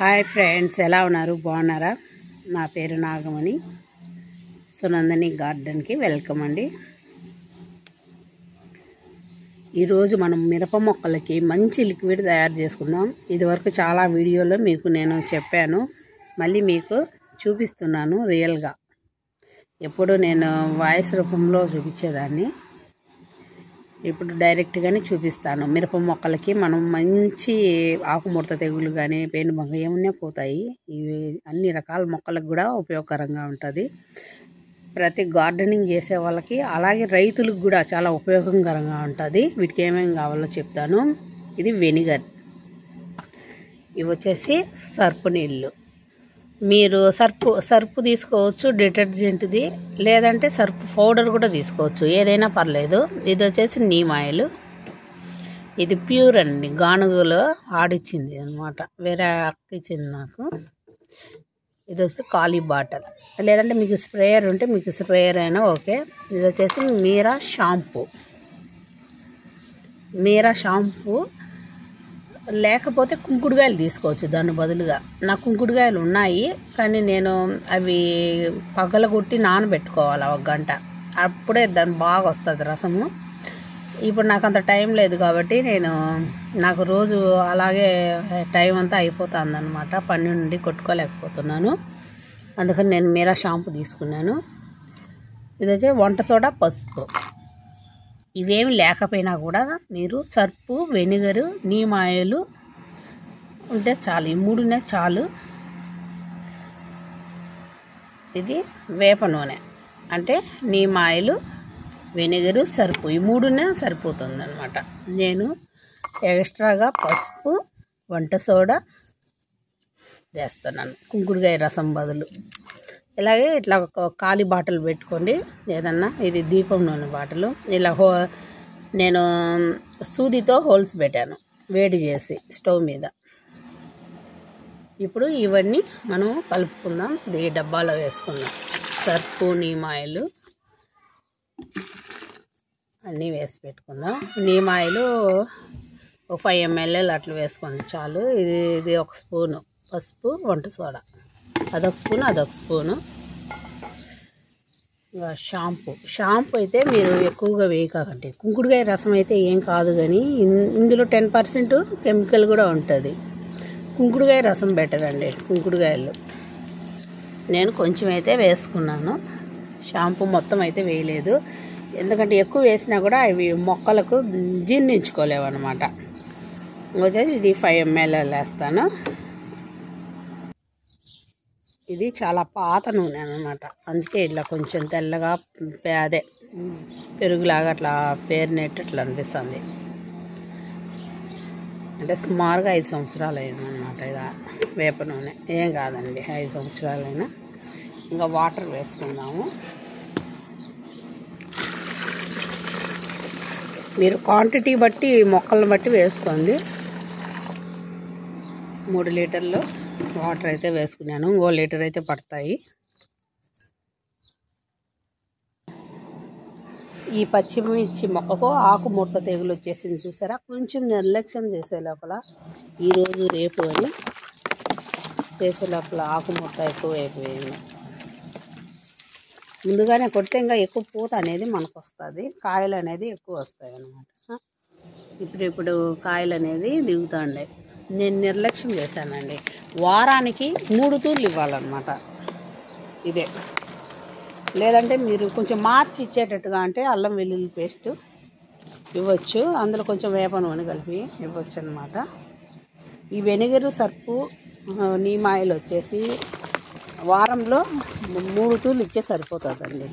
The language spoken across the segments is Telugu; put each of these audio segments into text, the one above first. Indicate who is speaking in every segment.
Speaker 1: హాయ్ ఫ్రెండ్స్, ఎలా ఉన్నారు? బాగున్నారా? నా పేరు నాగమణి. సునందని గార్డెన్కి వెల్కమ్ అండి. ఈరోజు మనం మిరప మొక్కలకి మంచి లిక్విడ్ తయారు చేసుకుందాం. ఇదివరకు చాలా వీడియోలో మీకు నేను చెప్పాను, మళ్ళీ మీకు చూపిస్తున్నాను రియల్గా. ఎప్పుడు నేను వాయిస్ రూపంలో చూపించేదాన్ని, ఇప్పుడు డైరెక్ట్గానే చూపిస్తాను. మిరప మొక్కలకి మనం మంచి ఆకుముడత తెగులు కానీ పేను బంక ఏమన్నా పోతాయి. ఇవి అన్ని రకాల మొక్కలకు కూడా ఉపయోగకరంగా ఉంటుంది. ప్రతి గార్డెనింగ్ చేసే వాళ్ళకి, అలాగే రైతులకు కూడా చాలా ఉపయోగకరంగా ఉంటుంది. వీటికి ఏమేమి కావాలో చెప్తాను. ఇది వెనిగర్, ఇవి వచ్చేసి సర్పు నీళ్ళు. మీరు సర్పు తీసుకోవచ్చు, డిటర్జెంట్ది, లేదంటే సర్పు పౌడర్ కూడా తీసుకోవచ్చు, ఏదైనా పర్లేదు. ఇది వచ్చేసి నీమ్ ఆయిల్. ఇది ప్యూర్ అండి, గానుగలో ఆడిచ్చింది అనమాట, వేరే అక్క ఇచ్చింది నాకు. ఇది వచ్చి ఖాళీ బాటిల్, లేదంటే మీకు స్ప్రేయర్ ఉంటే మీకు స్ప్రేయర్ అయినా ఓకే. ఇది వచ్చేసి మీరా షాంపూ, లేకపోతే కుంకుడుకాయలు తీసుకోవచ్చు దాని బదులుగా. నాకు కుంకుడుకాయలు ఉన్నాయి, కానీ నేను అవి పగలగొట్టి నానబెట్టుకోవాలి 1 గంట, అప్పుడే దాన్ని బాగా వస్తుంది రసము. ఇప్పుడు నాకు అంత టైం లేదు కాబట్టి నాకు రోజు అలాగే టైం అంతా అయిపోతుంది అనమాట. పని నుండి కొట్టుకోలేకపోతున్నాను, అందుకని నేను మీరా షాంపూ తీసుకున్నాను. ఇది వచ్చి వంట సోడా, పసుపు. ఇవేమి లేకపోయినా కూడా మీరు సర్పు, వెనిగరు, నీమ్ ఆయిల్ ఉంటే చాలు. ఈ 3 చాలు. ఇది వేప నూనె, అంటే నీమ్ ఆయిల్, వెనిగరు, సర్పు, ఈ 3 సరిపోతుంది అనమాట. నేను ఎక్స్ట్రాగా పసుపు, వంట సోడా వేస్తున్నాను కుంకుడుకాయ రసం బదులు. ఇలాగే ఇట్లా ఒక ఖాళీ బాటిల్ పెట్టుకోండి ఏదన్నా. ఇది దీపం నూనె బాటిల్. ఇలా నేను సూదితో హోల్స్ పెట్టాను, వేడి చేసి స్టవ్ మీద. ఇప్పుడు ఇవన్నీ మనం కలుపుకుందాం, ఈ డబ్బాలో వేసుకుందాం. సర్పు, నీమ్ ఆయిల్ అన్నీ వేసి పెట్టుకుందాం. నీమ్ ఆయిల్ ఒక 5 ml అట్లా వేసుకోండి చాలు. ఇది 1 స్పూను పసుపు, వంట సోడా అదొక స్పూను. షాంపూ అయితే మీరు ఎక్కువగా వేయకండి. కుంకుడుకాయ రసం అయితే ఏం కాదు, కానీ ఇందులో 10% కెమికల్ కూడా ఉంటుంది. కుంకుడుకాయ రసం బెటర్ అండి. కుంకుడుకాయలు నేను కొంచెం అయితే వేసుకున్నాను, షాంపూ మొత్తం అయితే వేయలేదు. ఎందుకంటే ఎక్కువ వేసినా కూడా అవి మొక్కలకు జీర్ణించుకోలేవన్నమాట. వచ్చేసి ఇది 5 ml వేస్తాను. ఇది చాలా పాత నూనె అన్నమాట, అందుకే ఇట్లా కొంచెం తెల్లగా అదే పెరుగులాగా అట్లా పేరినట్టు అట్లా అనిపిస్తుంది. అంటే సుమారుగా 5 సంవత్సరాలు అయిందన్నమాట. ఇది వేప నూనె, ఏం కాదండి, 5 సంవత్సరాలైనా. ఇంకా వాటర్ వేసుకుందాము. మీరు క్వాంటిటీ బట్టి, మొక్కలను బట్టి వేసుకోండి. 3 లీటర్లు వాటర్ అయితే వేసుకున్నాను, 1 లీటర్ అయితే పడతాయి. ఈ పచ్చిమిర్చి మొక్కకు ఆకుముడత తెగులు వచ్చేసింది చూసారా. కొంచెం నిర్లక్ష్యం చేసే లోపల, ఈరోజు రేపు అని చేసే లోపల ఆకుముడత ఎక్కువ అయిపోయింది. ముందుగానే కొడితే ఇంకా ఎక్కువ పూత అనేది మనకు వస్తుంది, కాయలు అనేది ఎక్కువ వస్తాయి అన్నమాట. ఇప్పుడు కాయలు అనేది దిగుతాండే. నేను నిర్లక్ష్యం చేశానండి. వారానికి 3 తూర్లు ఇవ్వాలన్నమాట ఇదే. లేదంటే మీరు కొంచెం మార్చి ఇచ్చేటట్టుగా అంటే అల్లం వెల్లుల్లి పేస్ట్ ఇవ్వచ్చు, అందులో కొంచెం వేప నూనె కలిపి ఇవ్వచ్చు అన్నమాట. ఈ వెనిగరు, సర్పు, నీమ్ ఆయిల్ వచ్చేసి వారంలో 3 తూర్లు ఇచ్చే సరిపోతుందండి.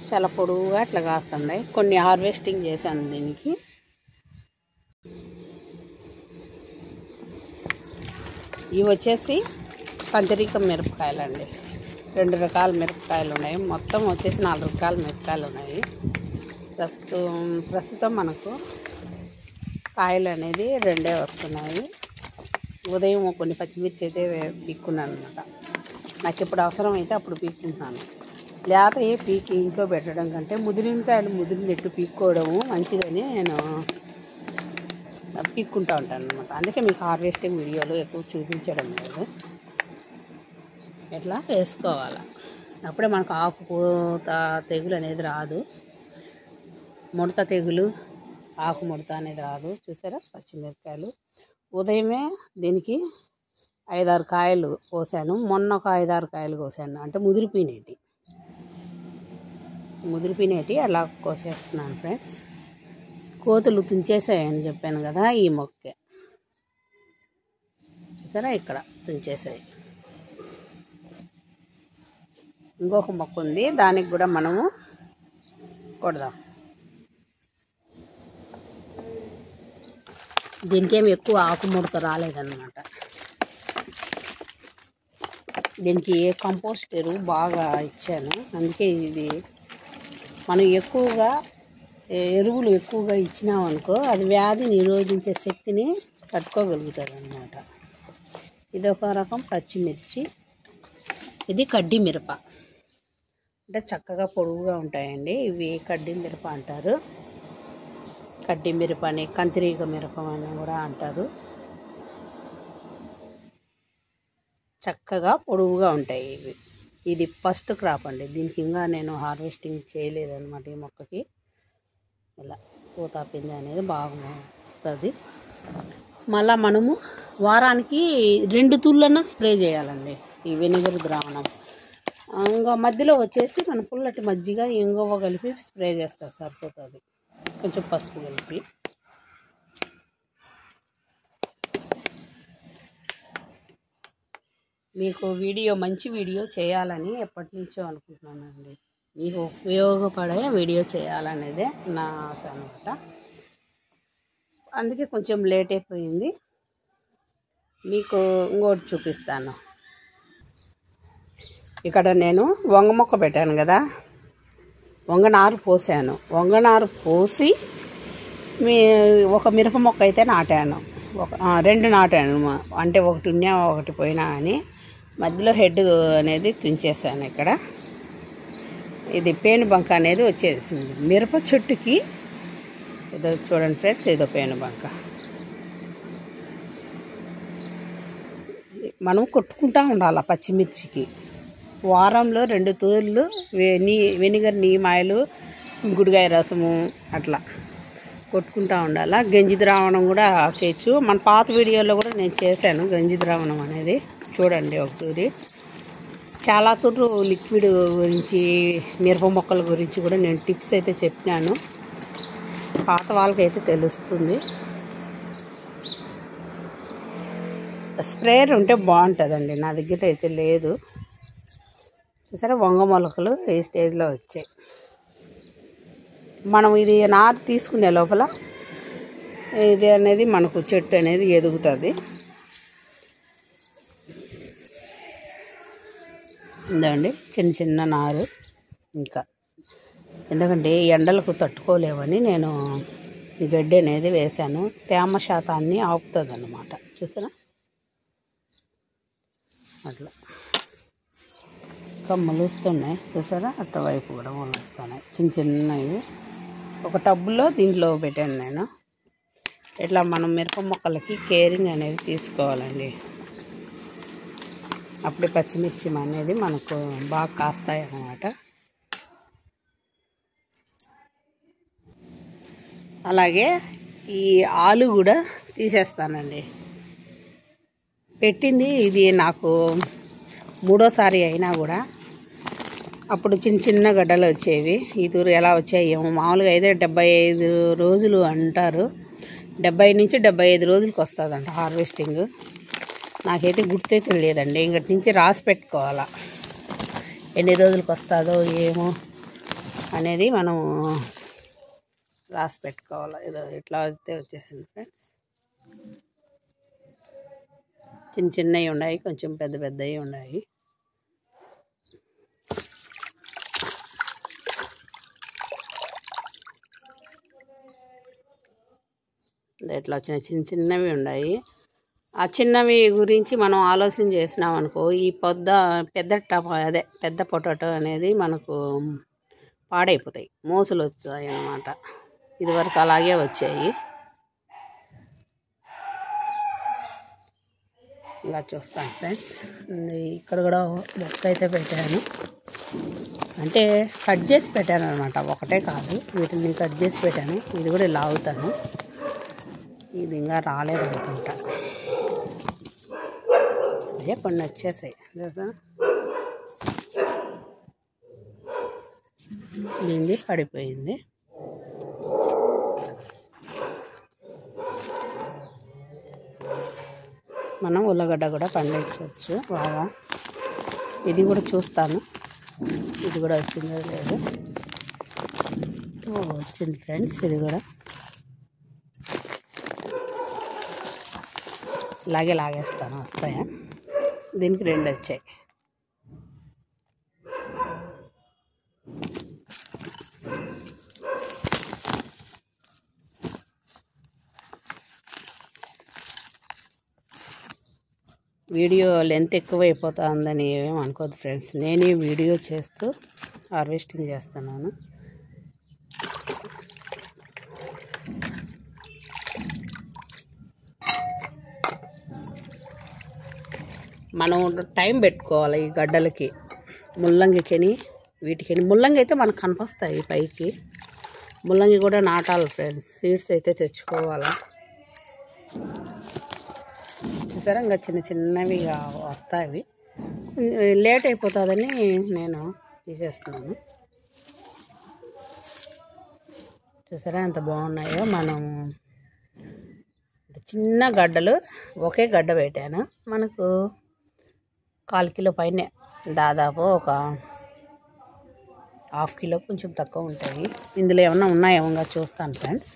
Speaker 1: చాలా పొడవుగా అట్లా కాస్తున్నాయి. కొన్ని హార్వెస్టింగ్ చేశాను దీనికి. ఇవి వచ్చేసి కందిరీక మిరపకాయలు అండి. 2 రకాల మిరపకాయలు ఉన్నాయి, మొత్తం వచ్చేసి 4 రకాల మిరపకాయలు ఉన్నాయి. ప్రస్తుతం మనకు కాయలు అనేది 2 వస్తున్నాయి. ఉదయం కొన్ని పచ్చిమిర్చి అయితే పీక్కున్నాను అనమాట. నాకు ఎప్పుడు అవసరం అయితే అప్పుడు పీక్కుంటున్నాను. లేకపోతే పీకి ఇంట్లో పెట్టడం కంటే ముదిరినకాయలు ముదిరినట్టు పీక్కోవడము మంచిదని నేను పీక్కుంటూ ఉంటాను అనమాట. అందుకే మీకు హార్వెస్టింగ్ వీడియోలు ఎక్కువ చూపించడం లేదు. ఎట్లా వేసుకోవాలి, అప్పుడే మనకు ఆకు పూత తెగులు అనేది రాదు. ముడత తెగులు, ఆకు ముడత అనేది రాదు. చూసారా పచ్చిమిరపకాయలు. ఉదయమే దీనికి 5-6 కాయలు కోసాను. మొన్న ఒక 5-6 కాయలు కోసాను, అంటే ముదిరిపోయినవి అలా కోసేస్తున్నాను ఫ్రెండ్స్. కోతులు తుంచేసాయని చెప్పాను కదా, ఈ మొక్కే చూసారా ఇక్కడ తుంచేసాయి. ఇంకొక మొక్క ఉంది, దానికి కూడా మనము కొడదాం. దీనికేమి ఎక్కువ ఆకు ముడత రాలేదన్నమాట. దీనికి కంపోస్ట్ ఎరువు బాగా ఇచ్చాను, అందుకే ఇది మనం ఎక్కువగా ఎరువులు ఎక్కువగా ఇచ్చినామనుకో అది వ్యాధి నిరోధించే శక్తిని తట్టుకోగలుగుతుంది అన్నమాట. ఇది ఒక రకం పచ్చిమిర్చి, ఇది కడ్డీ మిరప, అంటే చక్కగా పొడుగుగా ఉంటాయండి. ఇవి కడ్డీ మిరప అంటారు. కడ్డీ మిరప అని, కంతిరీగ మిరప అని కూడా అంటారు. చక్కగా పొడుగుగా ఉంటాయి ఇవి. ఇది ఫస్ట్ క్రాప్ అండి. దీనికి ఇంకా నేను హార్వెస్టింగ్ చేయలేదన్నమాట. ఈ మొక్కకి ఇలా పూత పిండి అనేది బాగా వస్తుంది. మళ్ళీ మనము వారానికి 2 తూళ్ళన్నా స్ప్రే చేయాలండి ఈ వెనిగర్ ద్రావణం. ఇంకా మధ్యలో వచ్చేసి మన పుల్లటి మజ్జిగ ఇంగువ కలిపి స్ప్రే చేస్తారు, సరిపోతుంది. కొంచెం పసుపు కలిపి. మీకు మంచి వీడియో చేయాలని ఎప్పటి నుంచో అనుకుంటున్నానండి. మీకు ఉపయోగపడే వీడియో చేయాలనేదే నా ఆశ అనమాట. అందుకే కొంచెం లేట్ అయిపోయింది. మీకు ఇంకోటి చూపిస్తాను. ఇక్కడ నేను వంగ మొక్క పెట్టాను కదా, వంగనారు పోసాను. వంగనారు పోసి ఒక మిరప మొక్క అయితే నాటాను, 2 నాటాను. అంటే ఒకటి ఉన్నా ఒకటి పోయినా అని మధ్యలో హెడ్ అనేది తుంచేసాను. ఇక్కడ ఇది పేను బంక అనేది వచ్చేసింది మిరప చెట్టుకి. ఏదో చూడండి ఫ్రెండ్స్, ఏదో పేను బంక. మనం కొట్టుకుంటూ ఉండాలి పచ్చిమిర్చికి. వారంలో 2 తూర్లు వెనిగర్, నీమాయలు, గుడికాయ రసము అట్లా కొట్టుకుంటూ ఉండాలి. గంజి ద్రావణం కూడా చేయొచ్చు. మన పాత వీడియోలో కూడా నేను చేశాను గంజి ద్రావణం అనేది, చూడండి ఒక తూరి. చాలా తూర్లు లిక్విడ్ గురించి, మిరప మొక్కల గురించి కూడా నేను టిప్స్ అయితే చెప్పినాను. పాత వాళ్ళకైతే తెలుస్తుంది. స్ప్రేయర్ ఉంటే బాగుంటుందండి, నా దగ్గర అయితే లేదు. చూసారా వంగ మొలకలు ఈ స్టేజ్లో వచ్చాయి. మనం ఇది నారు తీసుకునే లోపల ఇది అనేది మనకు చెట్టు అనేది ఎదుగుతుంది. ఉందండి చిన్న చిన్న నారు. ఇంకా ఎందుకంటే ఎండలకు తట్టుకోలేవని నేను ఈ గడ్డి అనేది వేశాను. తేమ శాతాన్ని ఆపుతుంది అన్నమాట. చూసారా అట్లా ఇంకా మొలుస్తున్నాయి. చూసారా అటువైపు కూడా మొలుస్తున్నాయి చిన్న చిన్నవి. ఒక టబ్బులో దీంట్లో పెట్టాను నేను. ఇట్లా మనం మిరప మొక్కలకి కేరింగ్ అనేది తీసుకోవాలండి. అప్పుడే పచ్చిమిర్చి అనేది మనకు బాగా కాస్తాయి అన్నమాట. అలాగే ఈ ఆలు కూడా తీసేస్తానండి. పెట్టింది ఇది నాకు 3వ సారి అయినా కూడా అప్పుడు చిన్న చిన్న గడ్డలు వచ్చేవి. ఈ తూరు ఎలా వచ్చాయి ఏమో. మామూలుగా అయితే 75 రోజులు అంటారు. 70 నుంచి 75 రోజులకు వస్తుందంట హార్వెస్టింగ్. నాకైతే గుర్తే తెలియదండి. ఇంకటి నుంచి రాసి పెట్టుకోవాలా ఎన్ని రోజులకు వస్తుందో ఏమో అనేది మనం రాసి పెట్టుకోవాలి. ఏదో ఇట్లా వస్తే వచ్చేసింది ఫ్రెండ్స్. చిన్న చిన్నవి ఉన్నాయి, కొంచెం పెద్ద పెద్దవి ఉన్నాయి. ఇట్లా వచ్చిన చిన్న చిన్నవి ఉన్నాయి. ఆ చిన్నవి గురించి మనం ఆలోచన చేసినాం అనుకో, ఈ పెద్ద పొటాటో అనేది మనకు పాడైపోతాయి, మోసులు వచ్చాయి అన్నమాట. ఇదివరకు అలాగే వచ్చాయి. ఇలా చూస్తాను ఫ్రెండ్స్. ఇక్కడ కూడా మొక్క అయితే పెట్టాను, అంటే కట్ చేసి పెట్టాను అనమాట, ఒకటే కాదు, వీటిని కట్ చేసి పెట్టాను. ఇది కూడా ఇలా అవుతాను, ఇది ఇంకా రాలేదనుకుంటా, అదే కొన్ని వచ్చేసాయి కదా. దీనిది పడిపోయింది. మనం ఉల్లగడ్డ కూడా పండించవచ్చు బాగా. ఇది కూడా చూస్తాను, ఇది కూడా వచ్చిందో లేదు. వచ్చింది ఫ్రెండ్స్, ఇది కూడా ఇలాగే లాగేస్తాను, వస్తాయా. దీనికి 2 వచ్చాయి. వీడియో లెంత్ ఎక్కువైపోతుందని ఏమేమి అనుకోద్దు ఫ్రెండ్స్, నేనే వీడియో చేస్తూ హార్వెస్టింగ్ చేస్తున్నాను. మనం టైం పెట్టుకోవాలి ఈ గడ్డలకి, ముల్లంగికని వీటికని. ముల్లంగి అయితే మనకు కనిపిస్తాయి పైకి, ముల్లంగి కూడా నాటాలి ఫ్రెండ్స్, సీడ్స్ అయితే తెచ్చుకోవాలి. చూసారా, ఇంకా చిన్న చిన్నవి వస్తాయి, లేట్ అయిపోతుందని నేను తీసేస్తున్నాను. చూసారా ఎంత బాగున్నాయో. మనం చిన్న గడ్డలు, ఒకే గడ్డ పెట్టాను, మనకు 1/4 కిలో పైనే, దాదాపు ఒక 1/2 కిలో కొంచెం తక్కువ ఉంటాయి. ఇందులో ఏమన్నా ఉన్నాయేమో చూస్తాను ఫ్రెండ్స్.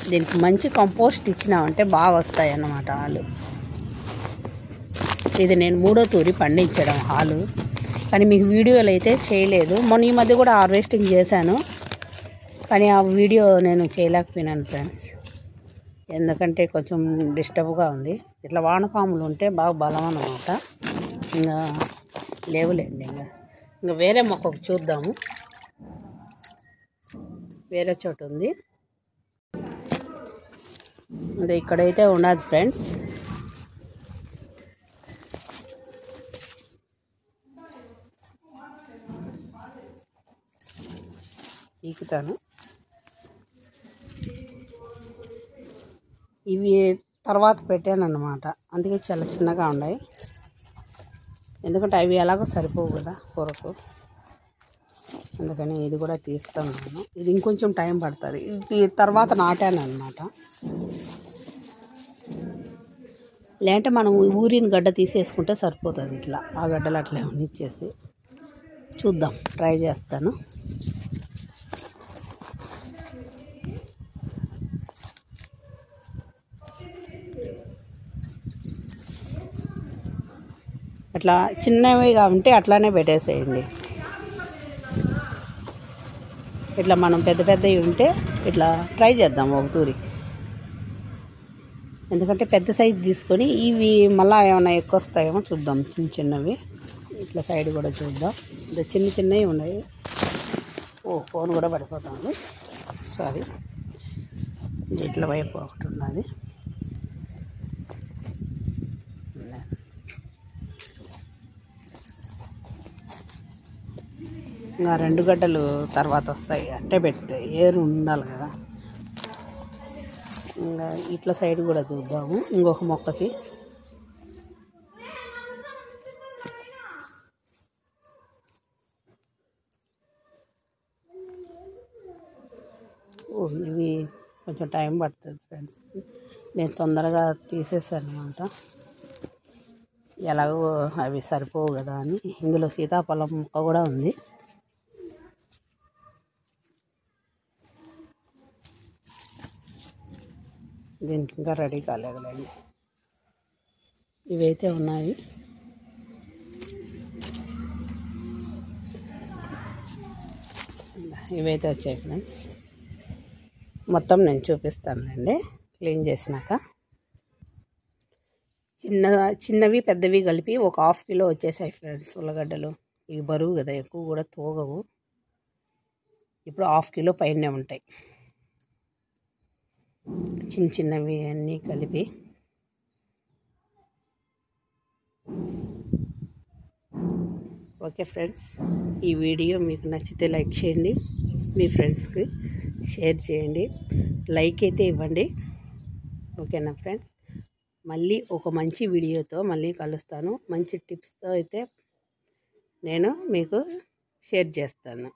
Speaker 1: దీనికి మంచి కంపోస్ట్ ఇచ్చినామంటే బాగా వస్తాయి అన్నమాట ఆలు. ఇది నేను 3వ తూరి పండించడం ఆలు, కానీ మీకు వీడియోలు అయితే చేయలేదు. మొన్న ఈ మధ్య కూడా హార్వెస్టింగ్ చేశాను, కానీ ఆ వీడియో నేను చేయలేకపోయినాను ఫ్రెండ్స్, ఎందుకంటే కొంచెం డిస్టర్బ్గా ఉంది. ఇట్లా వానపాములు ఉంటే బాగా బలం అన్నమాట. ఇంకా లేవులేండి, ఇంకా వేరే మొక్కకు చూద్దాము. వేరే చోటు ఉంది, అదే ఇక్కడైతే ఉండదు ఫ్రెండ్స్. ఈకుతాను. ఇవి తర్వాత పెట్టాను అన్నమాట, అందుకే చాలా చిన్నగా ఉన్నాయి, ఎందుకంటే అవి ఎలాగో సరిపోవు కదా కూరకు, అందుకని ఇది కూడా తీస్తాను నేను. ఇది ఇంకొంచెం టైం పడుతుంది, ఇది తర్వాత నాటాను అన్నమాట. లేదంటే మనం ఊరిన గడ్డ తీసేసుకుంటే సరిపోతుంది, ఇట్లా ఆ గడ్డలు అట్లా ఇచ్చేసి చూద్దాం, ట్రై చేస్తాను. అట్లా చిన్నవిగా ఉంటే అట్లానే పెట్టేసేయండి. ఇట్లా మనం పెద్ద పెద్దవి ఉంటే ఇట్లా ట్రై చేద్దాం ఒక తూరి, ఎందుకంటే పెద్ద సైజు తీసుకొని ఇవి మళ్ళీ ఏమైనా ఎక్కువ వస్తాయేమో చూద్దాం. చిన్న చిన్నవి ఇట్లా సైడ్ కూడా చూద్దాం. ఇంత చిన్న చిన్నవి ఉన్నాయి. ఫోన్ కూడా పడిపోతుంది, సారీ. ఇట్లా వైపు ఒకటి ఉన్నది, ఇంకా 2 గడ్డలు తర్వాత వస్తాయి, అంటే పెడితే ఏరు ఉండాలి కదా. ఇంకా ఇట్లా సైడ్ కూడా చూద్దాము ఇంకొక మొక్కకి. ఇవి కొంచెం టైం పడుతుంది ఫ్రెండ్స్, నేను తొందరగా తీసేసాను అనమాట, ఎలాగో అవి సరిపోవు కదా అని. ఇందులో సీతాఫలం మొక్క కూడా ఉంది, దీనికి ఇంకా రెడీ కాలేదులేండి. ఇవైతే ఉన్నాయి. ఇవైతే వచ్చాయి ఫ్రెండ్స్, మొత్తం నేను చూపిస్తానండి క్లీన్ చేసినాక. చిన్నవి పెద్దవి కలిపి ఒక 1/2 కిలో వచ్చేసాయి ఫ్రెండ్స్ ఉల్లగడ్డలు. ఇవి బరువు కదా, ఎక్కువ కూడా తోగవు. ఇప్పుడు 1/2 కిలో పైనే ఉంటాయి. చిన్న చిన్నవి అన్నీ కలిపి ఓకే ఫ్రెండ్స్, ఈ వీడియో మీకు నచ్చితే లైక్ చేయండి, మీ ఫ్రెండ్స్కి షేర్ చేయండి, లైక్ అయితే ఇవ్వండి. ఓకేనా ఫ్రెండ్స్, మళ్ళీ ఒక మంచి వీడియోతో మళ్ళీ కలుస్తాను. మంచి టిప్స్తో అయితే నేను మీకు షేర్ చేస్తాను.